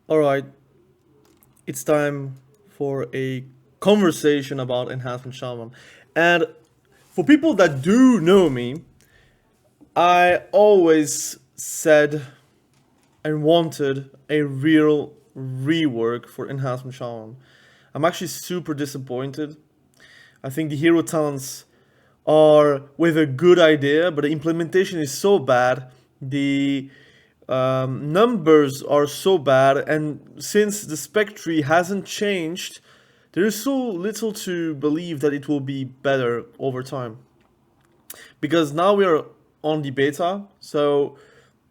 Alright, it's time for a conversation about Enhancement Shaman. And for people that do know me, I always said and wanted a real rework for Enhancement Shaman. I'm actually super disappointed. I think the hero talents are with a good idea, but the implementation is so bad. The numbers are so bad, and since the spec tree hasn't changed, there is so little to believe that it will be better over time. Because now we are on the beta, so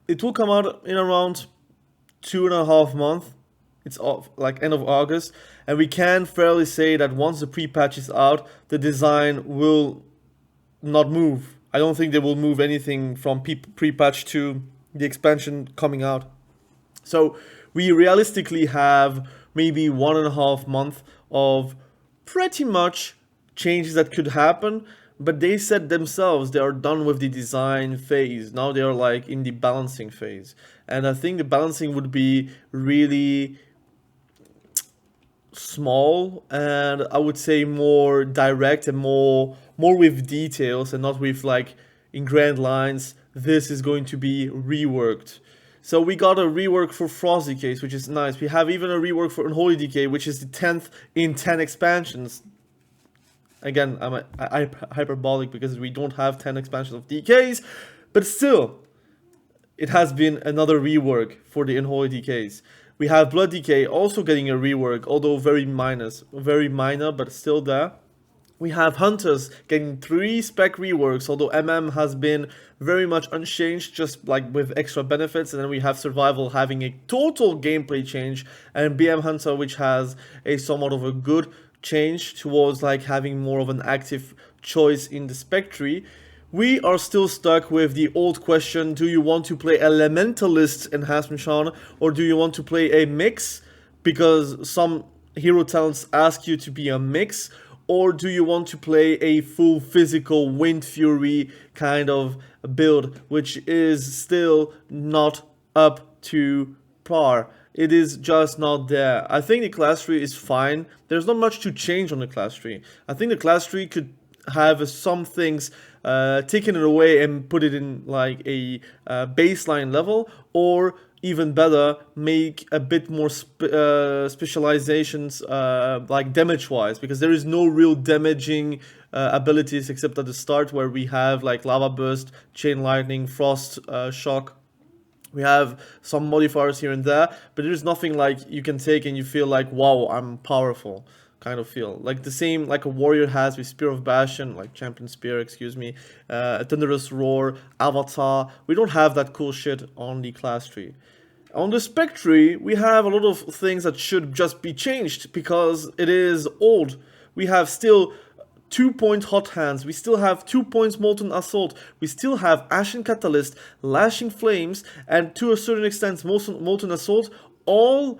it will come out in around 2.5 months. It's like end of August, and we can fairly say that once the pre-patch is out, the design will not move. I don't think they will move anything from pre-patch to the expansion coming out. So we realistically have maybe 1.5 months of pretty much changes that could happen. But they said themselves they are done with the design phase. Now they are like in the balancing phase. And I think the balancing would be really small, and I would say more direct and more with details, and not with like in grand lines. This is going to be reworked. So we got a rework for Frost Decays, which is nice. We have even a rework for Unholy Decay, which is the 10th in 10 expansions. Again, I'm hyperbolic because we don't have 10 expansions of DKs, but still, it has been another rework for the Unholy Decays. We have Blood Decay also getting a rework, although very minor, but still there. We have Hunters getting 3 spec reworks, although MM has been very much unchanged, just like with extra benefits. And then we have Survival having a total gameplay change, and BM Hunter, which has a somewhat of a good change towards like having more of an active choice in the spec tree. We are still stuck with the old question: do you want to play Elementalist Enhancement Shaman, or do you want to play a mix? Because some hero talents ask you to be a mix, or do you want to play a full physical Wind Fury kind of build, which is still not up to par. It is just not there. I think the class tree is fine. There's not much to change on the class tree. I think the class tree could have some things taken it away and put it in like a baseline level, or even better, make a bit more specializations like damage wise, because there is no real damaging abilities except at the start, where we have like lava burst, chain lightning, frost shock. We have some modifiers here and there, but there's nothing like you can take and you feel like, wow, I'm powerful kind of feel. Like the same like a warrior has with Spear of Bastion, like Champion Spear, excuse me, Thunderous Roar, Avatar. We don't have that cool shit on the class tree. On the spec tree, we have a lot of things that should just be changed because it is old. We have still 2-point Hot Hands, we still have 2 points Molten Assault, we still have Ashen Catalyst, Lashing Flames, and to a certain extent Molten Assault, all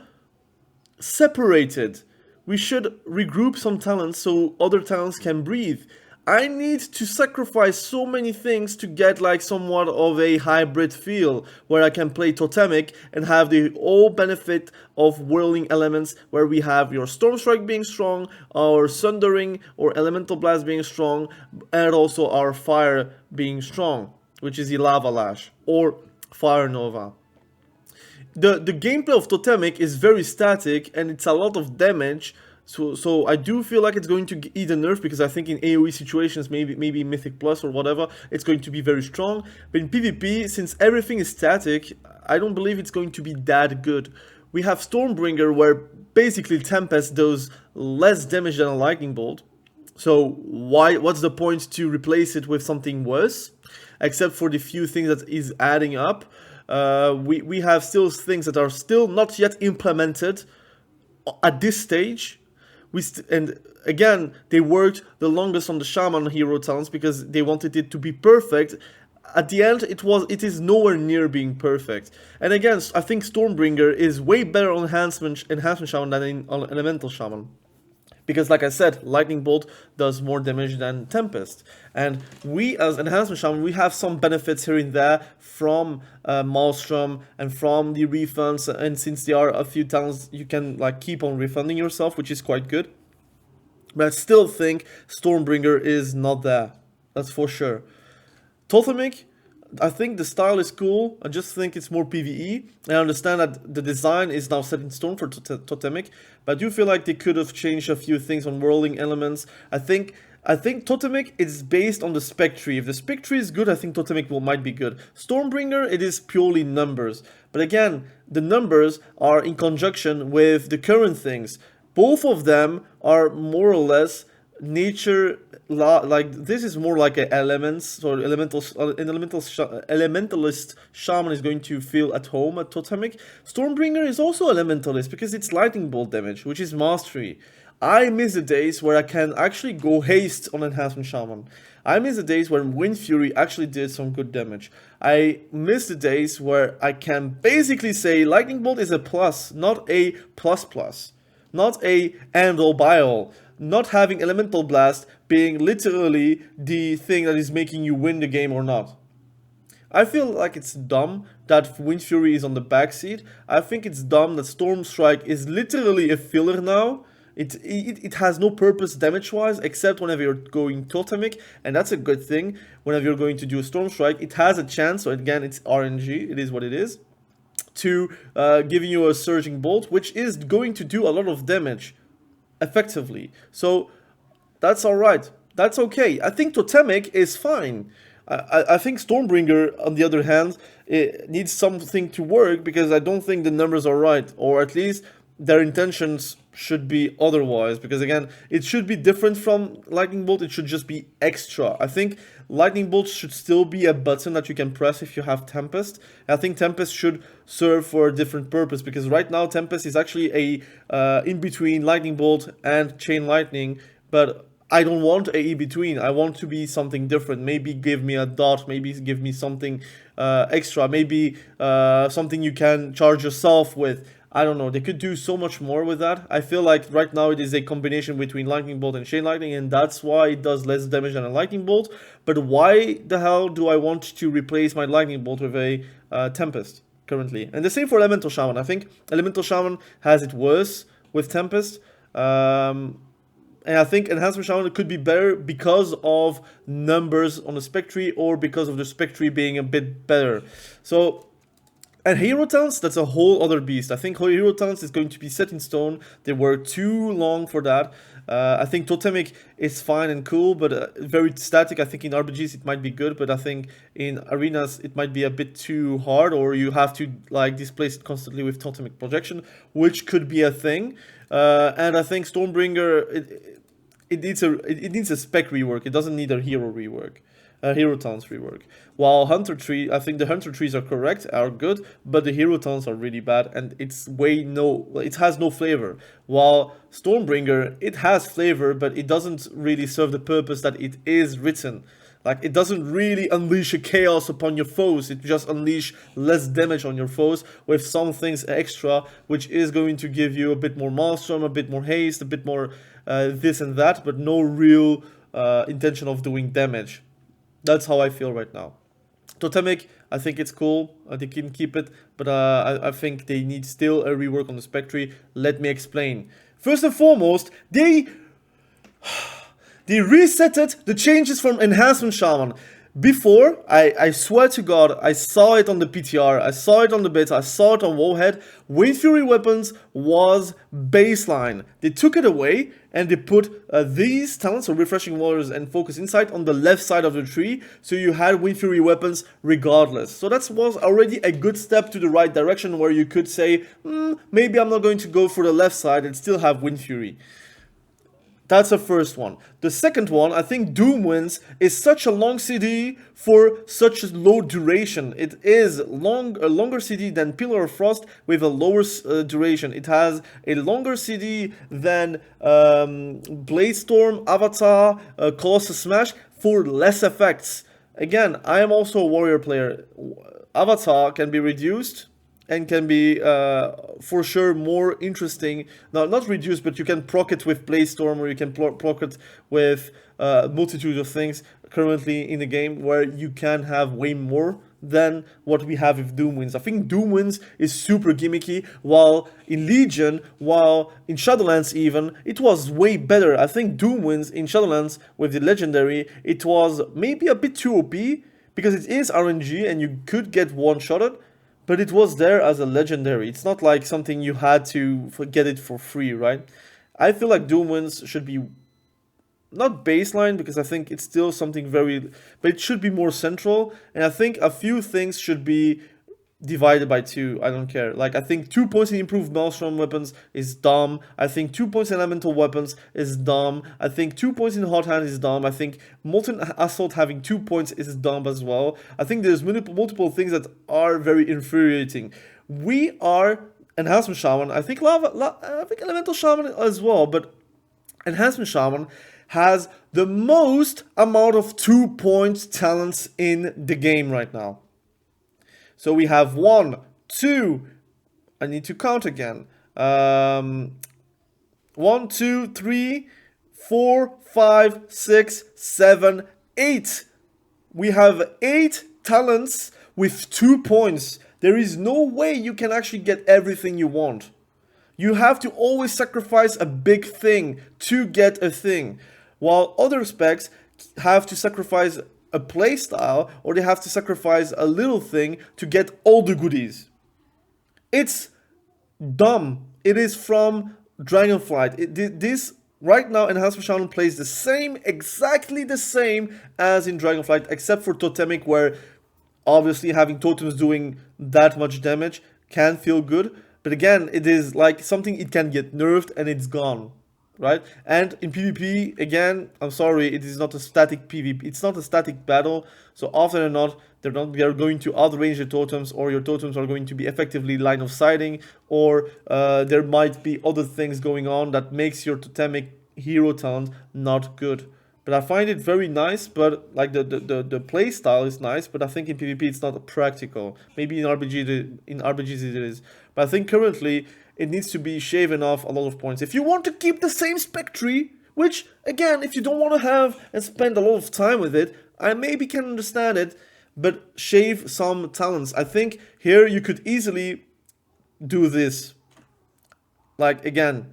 separated. We should regroup some talents so other talents can breathe. I need to sacrifice so many things to get like somewhat of a hybrid feel, where I can play Totemic and have the whole benefit of whirling elements, where we have your Storm Strike being strong, our Sundering or Elemental Blast being strong, and also our Fire being strong, which is the Lava Lash or Fire Nova. The gameplay of Totemic is very static and it's a lot of damage. So I do feel like it's going to eat a nerf, because I think in AoE situations, maybe Mythic Plus or whatever, it's going to be very strong. But in PvP, since everything is static, I don't believe it's going to be that good. We have Stormbringer, where basically Tempest does less damage than a Lightning Bolt. So what's the point to replace it with something worse? Except for the few things that is adding up. We have still things that are still not yet implemented at this stage. And again, they worked the longest on the Shaman hero talents because they wanted it to be perfect. At the end, it is nowhere near being perfect. And again, I think Stormbringer is way better on Enhancement Shaman than on Elemental Shaman. Because like I said, Lightning Bolt does more damage than Tempest. And we as Enhancement Shaman, we have some benefits here and there from Maelstrom and from the refunds. And since there are a few talents, you can like keep on refunding yourself, which is quite good. But I still think Stormbringer is not there. That's for sure. Totemic, I think the style is cool. I just think it's more PvE. I understand that the design is now set in stone for Totemic, but I do feel like they could have changed a few things on whirling elements. I think Totemic is based on the spec tree. If the spec tree is good, I think Totemic might be good. Stormbringer, it is purely numbers. But again, the numbers are in conjunction with the current things. Both of them are more or less nature, like this is more like an elements or elementalist shaman is going to feel at home at Totemic. Stormbringer is also elementalist because it's lightning bolt damage, which is mastery. I miss the days where I can actually go haste on Enhancement Shaman. I miss the days when Wind Fury actually did some good damage. I miss the days where I can basically say Lightning Bolt is a plus, not a plus plus. Not a end all by all. Not having Elemental Blast being literally the thing that is making you win the game or not. I feel like it's dumb that Wind Fury is on the backseat. I think it's dumb that Storm Strike is literally a filler now. It has no purpose damage-wise except whenever you're going Totemic, and that's a good thing. Whenever you're going to do a Storm Strike, it has a chance, so again, it's RNG, it is what it is, to giving you a Surging Bolt, which is going to do a lot of damage effectively. So that's alright. That's okay. I think Totemic is fine. I think Stormbringer, on the other hand, it needs something to work because I don't think the numbers are right, or at least their intentions should be otherwise, because again, it should be different from Lightning Bolt. It should just be extra. I think Lightning Bolt should still be a button that you can press if you have Tempest. I think Tempest should serve for a different purpose, because right now Tempest is actually a in between Lightning Bolt and Chain Lightning, but I don't want a in-between. I want to be something different. Maybe give me a dot, maybe give me something extra, maybe something you can charge yourself with. I don't know, they could do so much more with that. I feel like right now it is a combination between Lightning Bolt and Chain Lightning, and that's why it does less damage than a Lightning Bolt. But why the hell do I want to replace my Lightning Bolt with a Tempest currently? And the same for Elemental Shaman. I think Elemental Shaman has it worse with Tempest. And I think Enhancement Shaman could be better because of numbers on the spec tree, or because of the spec tree being a bit better. So, and Hero Talents, that's a whole other beast. I think Hero Talents is going to be set in stone. They were too long for that. I think Totemic is fine and cool, but very static. I think in RPGs it might be good, but I think in arenas it might be a bit too hard, or you have to like displace it constantly with Totemic projection, which could be a thing. And I think Stormbringer, it needs a spec rework. It doesn't need a hero rework. Hero Talents rework. While Hunter Tree, I think the Hunter Trees are correct, are good, but the Hero Talents are really bad, and it has no flavor. While Stormbringer, it has flavor, but it doesn't really serve the purpose that it is written. Like, it doesn't really unleash a chaos upon your foes, it just unleash less damage on your foes with some things extra, which is going to give you a bit more Maelstrom, a bit more haste, a bit more this and that, but no real intention of doing damage. That's how I feel right now. Totemic, I think it's cool. They can keep it, but I think they need still a rework on the spec tree. Let me explain. First and foremost, they resetted the changes from Enhancement Shaman. Before, I swear to God, I saw it on the PTR, I saw it on the beta, I saw it on Wowhead. Wind Fury weapons was baseline. They took it away and they put these talents, so Refreshing Waters and Focus Insight, on the left side of the tree, so you had Wind Fury weapons regardless. So that was already a good step to the right direction, where you could say, maybe I'm not going to go for the left side and still have Wind Fury. That's the first one. The second one, I think Doomwinds is such a long CD for such a low duration. It is a longer CD than Pillar of Frost with a lower duration. It has a longer CD than Bladestorm, Avatar, Colossus Smash for less effects. Again, I am also a warrior player. Avatar can be reduced. and can be for sure more interesting. Now, not reduced, but you can proc it with Blaze-Storm, or you can proc it with a multitude of things currently in the game, where you can have way more than what we have with Doomwinds. I think Doomwinds is super gimmicky, while in Legion, while in Shadowlands even, it was way better. I think Doomwinds in Shadowlands with the Legendary, it was maybe a bit too OP, because it is RNG and you could get one-shotted, but it was there as a legendary. It's not like something you had to get it for free, right? I feel like Doomwinds should be not baseline, because I think it's still something very, but it should be more central, and I think a few things should be divided by 2. I don't care. Like, I think 2 points in improved maelstrom weapons is dumb. I think 2 points in elemental weapons is dumb. I think 2 points in hot hand is dumb. I think molten assault having 2 points is dumb as well. I think there's multiple things that are very infuriating. We are Enhancement Shaman. I think I think Elemental Shaman as well, but Enhancement Shaman has the most amount of 2 point talents in the game right now. So we have 1, 2, I need to count again. 1, 2, 3, 4, 5, 6, 7, 8. We have 8 talents with 2 points. There is no way you can actually get everything you want. You have to always sacrifice a big thing to get a thing, while other specs have to sacrifice a playstyle, or they have to sacrifice a little thing to get all the goodies. It's dumb. It is from Dragonflight. This right now, Enhancement Shaman plays the same, exactly the same as in Dragonflight, except for Totemic, where obviously having totems doing that much damage can feel good. But again, it is like something it can get nerfed and it's gone. Right? And in PvP, again, I'm sorry, it is not a static PvP. It's not a static battle. So often or not, they're going to outrange the totems, or your totems are going to be effectively line of sighting, or there might be other things going on that makes your totemic hero talent not good. But I find it very nice, but like the play style is nice, but I think in PvP it's not practical. Maybe in RPGs it is. But I think currently it needs to be shaven off a lot of points. If you want to keep the same spec tree, which, again, if you don't want to have and spend a lot of time with it, I maybe can understand it, but shave some talents. I think here you could easily do this. Like, again,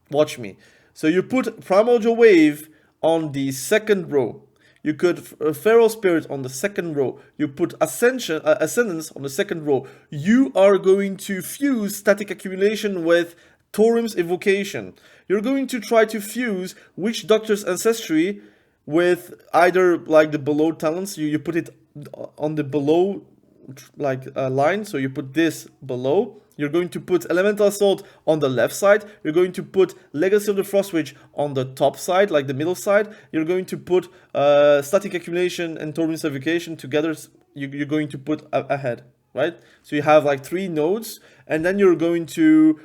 watch me. So you put Primordial Wave on the second row. You could Feral Spirit on the second row. You put Ascendance on the second row. You are going to fuse Static Accumulation with Thorim's Evocation. You're going to try to fuse Witch Doctor's Ancestry with either like the below talents. You put it on the below line. So you put this below. You're going to put Elemental Assault on the left side. You're going to put Legacy of the Frostwitch on the top side, like the middle side. You're going to put Static Accumulation and Thorim's Evocation together. You're going to put ahead, right? So you have like 3 nodes, and then you're going to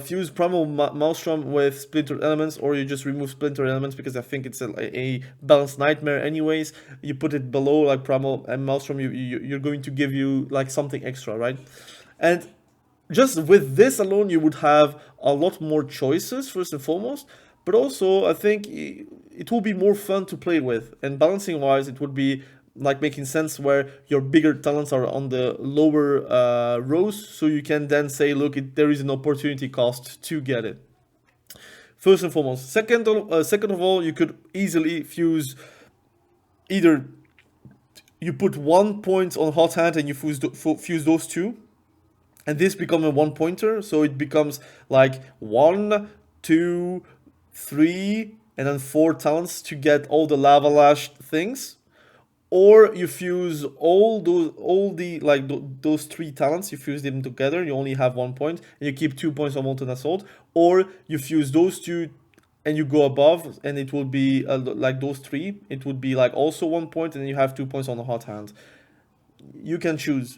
fuse Primal Maelstrom with Splintered Elements, or you just remove Splintered Elements because I think it's a balanced nightmare anyways. You put it below like Primal and Maelstrom, you're going to give you like something extra, right? And just with this alone, you would have a lot more choices, first and foremost, but also I think it will be more fun to play with, and balancing wise, it would be like making sense where your bigger talents are on the lower rows, so you can then say, look, there is an opportunity cost to get it. First and foremost. Second of all, you could easily fuse either you put 1 point on hot hand and you fuse those 2. And this becomes a 1 pointer, so it becomes like 1, 2, 3, and then 4 talents to get all the lava lash things. Or you fuse those 3 talents, you fuse them together, you only have 1 point, and you keep 2 points on Molten Assault. Or you fuse those 2 and you go above, and it will be like those 3, it would be like also 1 point, and then you have 2 points on the hot hand. You can choose.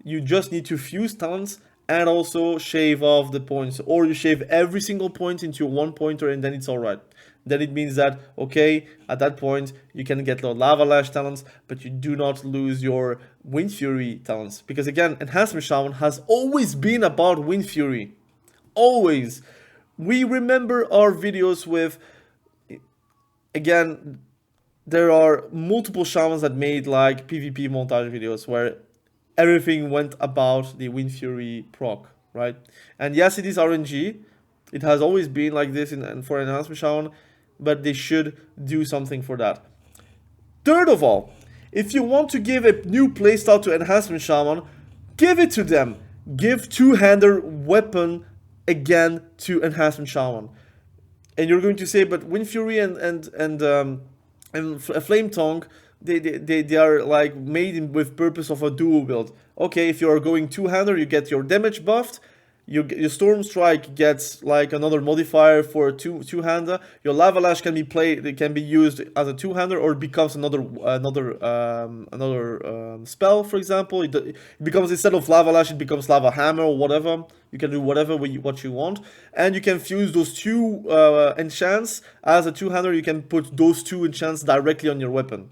You just need to fuse talents and also shave off the points, or you shave every single point into a 1 pointer and then it's alright. then it means that, okay, at that point, you can get the Lava Lash talents, but you do not lose your Wind Fury talents. Because again, Enhancement Shaman has always been about Wind Fury. Always. We remember our videos with, again, there are multiple shamans that made like PvP montage videos where everything went about the Wind Fury proc, right? And yes, it is RNG. It has always been like this for Enhancement Shaman, but they should do something for that. Third of all, if you want to give a new playstyle to Enhancement Shaman, give it to them. Give two-hander weapon again to Enhancement Shaman. And you're going to say, but Wind Fury and Flame Tongue, they are like made with purpose of a dual build. Okay, if you are going two-hander, you get your damage buffed. Your Storm Strike gets like another modifier for a two-hander. Your Lava Lash can be played. It can be used as a two-hander, or it becomes another spell. For example, it becomes, instead of Lava Lash, it becomes Lava Hammer or whatever. You can do whatever what you want, and you can fuse those two enchants as a two-hander. You can put those two enchants directly on your weapon.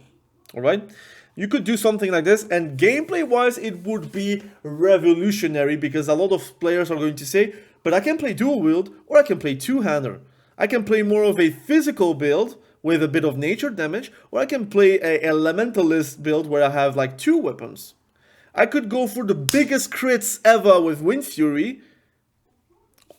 All right. You could do something like this, and gameplay-wise, it would be revolutionary, because a lot of players are going to say, but I can play dual wield, or I can play two-hander. I can play more of a physical build with a bit of nature damage, or I can play a elementalist build where I have like two weapons. I could go for the biggest crits ever with Wind Fury,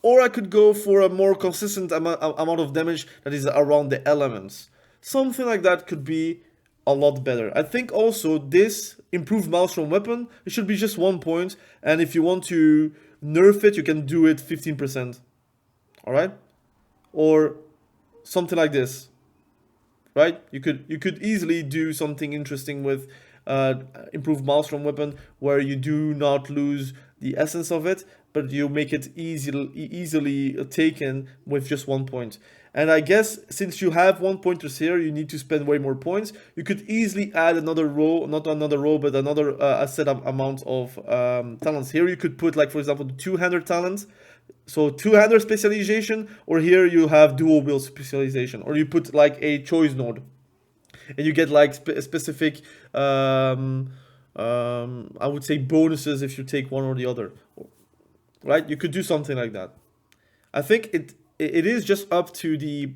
or I could go for a more consistent amount of damage that is around the elements. Something like that could be a lot better. I think also this improved Maelstrom weapon, it should be just 1 point, and if you want to nerf it, you can do it 15%. Alright? Or something like this. Right? You could easily do something interesting with improved Maelstrom weapon, where you do not lose the essence of it, but you make it easily taken with just 1 point. And I guess since you have 1 pointers here, you need to spend way more points. You could easily add another row, not another row, but another a set of amount of talents. Here you could put, like, for example, the two-hander talent. So two-hander specialization, or here you have dual wield specialization, or you put like a choice node, and you get like specific, I would say, bonuses if you take one or the other. Right? You could do something like that. I think it is just up to the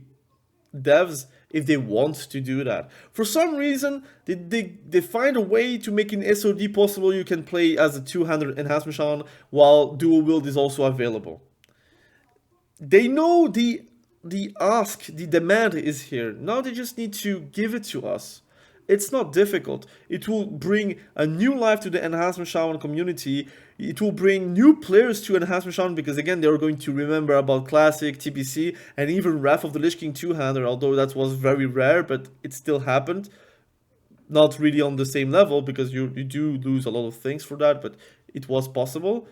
devs if they want to do that. For some reason, they find a way to make an SOD possible. You can play as a two-hander Enhancement Shaman while dual wield is also available. They know the demand is here. Now they just need to give it to us. It's not difficult. It will bring a new life to the Enhancement Shaman community. It will bring new players to Enhancement Shaman, because again, they are going to remember about Classic, TBC, and even Wrath of the Lich King two-hander, although that was very rare, but it still happened. Not really on the same level, because you do lose a lot of things for that, but it was possible.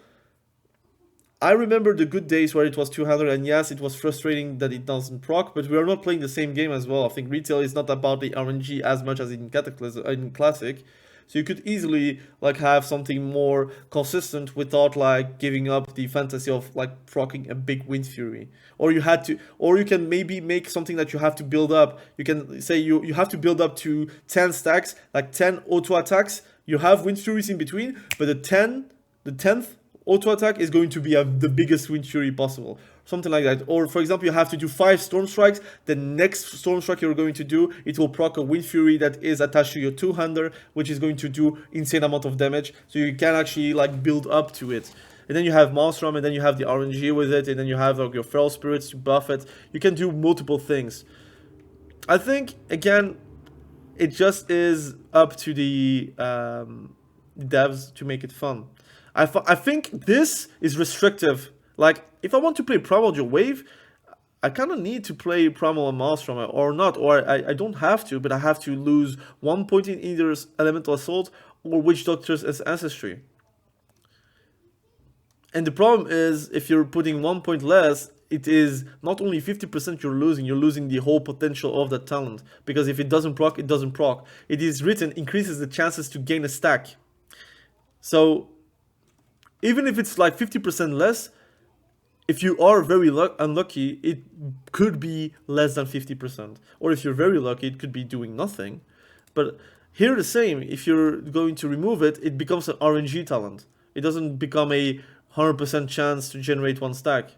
I remember the good days where it was two-hander, and yes, it was frustrating that it doesn't proc, but we are not playing the same game as well. I think retail is not about the RNG as much as in Cataclysm, in Classic. So you could easily like have something more consistent without like giving up the fantasy of like proccing a big Wind Fury. Or you can maybe make something that you have to build up. You can say you have to build up to 10 stacks, like 10 auto attacks. You have Wind Furies in between, but the 10th auto attack is going to be the biggest Wind Fury possible. Something like that. Or for example, you have to do 5 Storm Strikes. The next Storm Strike you're going to do, it will proc a Wind Fury that is attached to your two-hander, which is going to do insane amount of damage. So you can actually like build up to it. And then you have Maelstrom, and then you have the RNG with it, and then you have like, your Feral Spirits to buff it. You can do multiple things. I think, again, it just is up to the devs to make it fun. I think this is restrictive. Like, if I want to play Primordial Wave, I kind of need to play Primal and Maelstrom, or not, or I don't have to, but I have to lose 1 point in either Elemental Assault or Witch Doctor's Ancestry. And the problem is, if you're putting 1 point less, it is not only 50% you're losing the whole potential of that talent. Because if it doesn't proc, it doesn't proc. It is written, increases the chances to gain a stack. So, even if it's like 50% less, if you are very unlucky, it could be less than 50%. Or if you're very lucky, it could be doing nothing. But here the same, if you're going to remove it, it becomes an RNG talent. It doesn't become a 100% chance to generate one stack.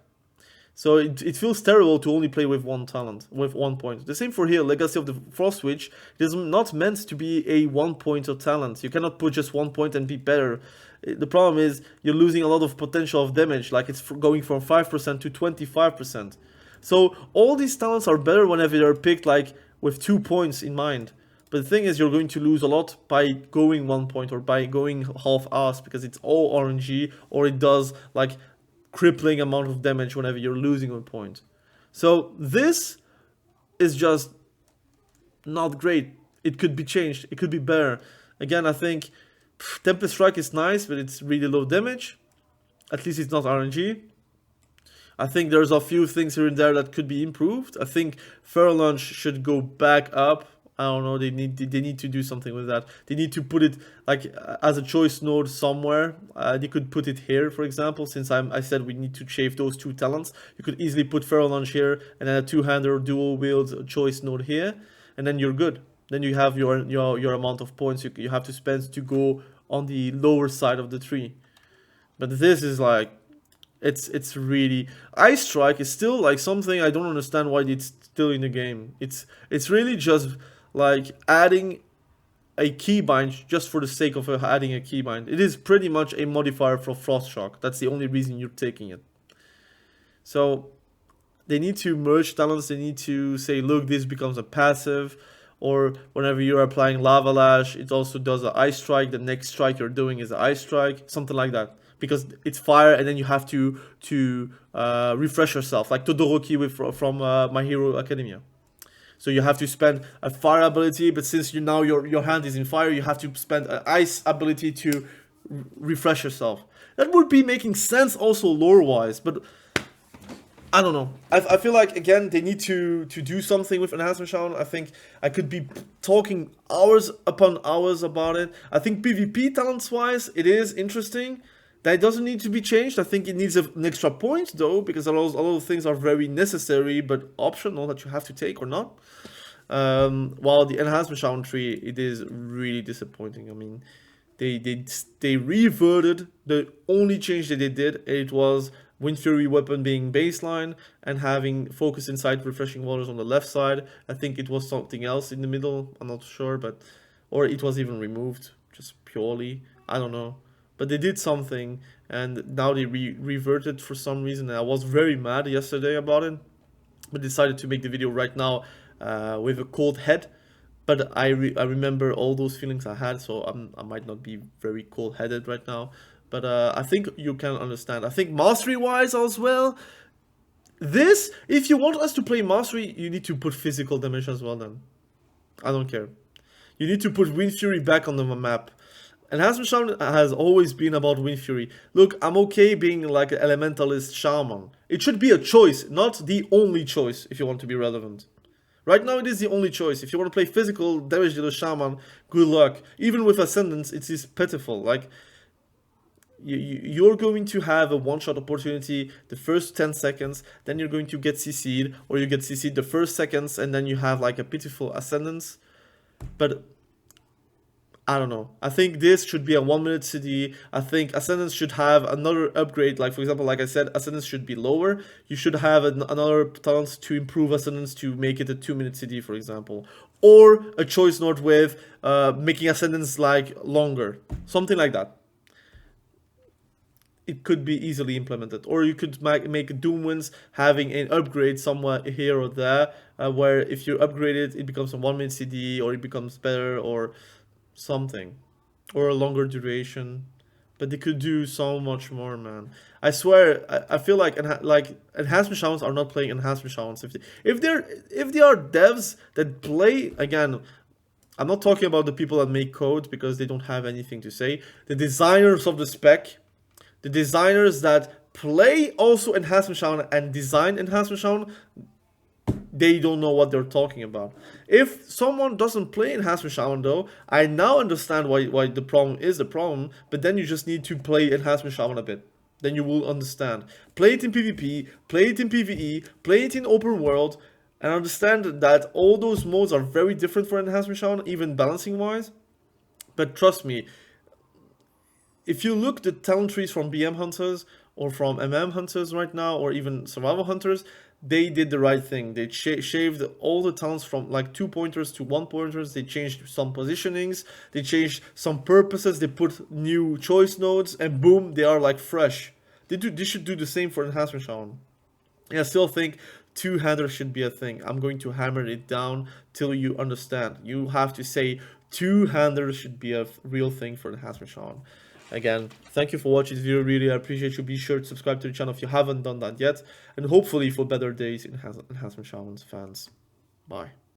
So it feels terrible to only play with one talent, with 1 point. The same for here, Legacy of the Frost Witch. It is not meant to be a 1-pointer talent. You cannot put just 1 point and be better. The problem is you're losing a lot of potential of damage, like it's going from 5% to 25%. So all these talents are better whenever they're picked like with 2 points in mind. But the thing is, you're going to lose a lot by going 1 point or by going half-ass, because it's all RNG, or it does like crippling amount of damage whenever you're losing a point. So this is just not great. It could be changed. It could be better. Again, I think Template Strike is nice, but it's really low damage. At least it's not RNG. I think there's a few things here and there that could be improved. I think Feral Lunge should go back up. I don't know, they need to do something with that. They need to put it like as a choice node somewhere. They could put it here, for example, since I said we need to shave those 2 talents. You could easily put Feral Lunge here and then a 2-hander dual wield choice node here, and then you're good. Then you have your amount of points you have to spend to go on the lower side of the tree. But this is like, it's really, Ice Strike is still like something I don't understand why it's still in the game. It's really just like adding a keybind just for the sake of adding a keybind. It is pretty much a modifier for Frost Shock. That's the only reason you're taking it. So they need to merge talents. They need to say, look, this becomes a passive, or whenever you're applying Lava Lash, it also does an Ice Strike. The next strike you're doing is an Ice Strike, something like that. Because it's fire, and then you have to refresh yourself, like Todoroki from My Hero Academia. So you have to spend a fire ability, but since now your hand is in fire, you have to spend an ice ability to refresh yourself. That would be making sense also lore-wise, but I don't know. I feel like, again, they need to do something with Enhancement Shaman. I think I could be talking hours upon hours about it. I think PvP talents-wise, it is interesting. That doesn't need to be changed. I think it needs an extra point, though, because a lot of things are very necessary but optional that you have to take or not. While the Enhancement Shaman tree, it is really disappointing. I mean, they reverted the only change that they did. It was Wind Fury weapon being baseline and having Focus Insight Refreshing Waters on the left side. I think it was something else in the middle. I'm not sure, or it was even removed just purely. I don't know. But they did something, and now they reverted for some reason. And I was very mad yesterday about it, but decided to make the video right now with a cold head. But I remember all those feelings I had, so I might not be very cold-headed right now. But I think you can understand. I think mastery-wise as well, this, if you want us to play mastery, you need to put physical damage as well then. I don't care. You need to put Wind Fury back on the map. Enhancement Shaman has always been about Wind Fury. Look, I'm okay being like an Elementalist Shaman. It should be a choice, not the only choice if you want to be relevant. Right now it is the only choice. If you want to play physical damage dealer Shaman, good luck. Even with Ascendance, it is pitiful. Like, you're going to have a one-shot opportunity the first 10 seconds, then you're going to get CC'd, or you get CC'd the first seconds, and then you have like a pitiful Ascendance. But I don't know. I think this should be a 1-minute CD. I think Ascendance should have another upgrade. Like, for example, like I said, Ascendance should be lower. You should have another talent to improve Ascendance to make it a 2-minute CD, for example. Or a choice node with making Ascendance like longer. Something like that. It could be easily implemented. Or you could make Doomwinds having an upgrade somewhere here or there, where if you upgrade it, it becomes a 1-minute CD, or it becomes better, or something, or a longer duration. But they could do so much more, man. I swear, I feel like Enhancement Shamans are not playing Enhancement Shamans. If they are devs that play, again, I'm not talking about the people that make code because they don't have anything to say. The designers of the spec, the designers that play also Enhancement Shaman and design Enhancement Shaman, they don't know what they're talking about. If someone doesn't play Enhancement Shaman though, I now understand why the problem is the problem, but then you just need to play Enhancement Shaman a bit. then you will understand. Play it in PvP, play it in PvE, play it in open world, and understand that all those modes are very different for Enhancement Shaman, even balancing wise. But trust me, if you look the talent trees from BM hunters or from MM hunters right now, or even survival hunters, they did the right thing. They shaved all the talents from like 2 pointers to 1 pointers. They changed some positionings. They changed some purposes. They put new choice nodes, and boom, they are like fresh. They should do the same for Enhancement Shaman. And I still think two-hander should be a thing. I'm going to hammer it down till you understand. You have to say two-hander should be a real thing for Enhancement Shaman. Again, thank you for watching this video. Really, I appreciate you. Be sure to subscribe to the channel if you haven't done that yet. And hopefully for better days in Enhancement Shaman's fans. Bye.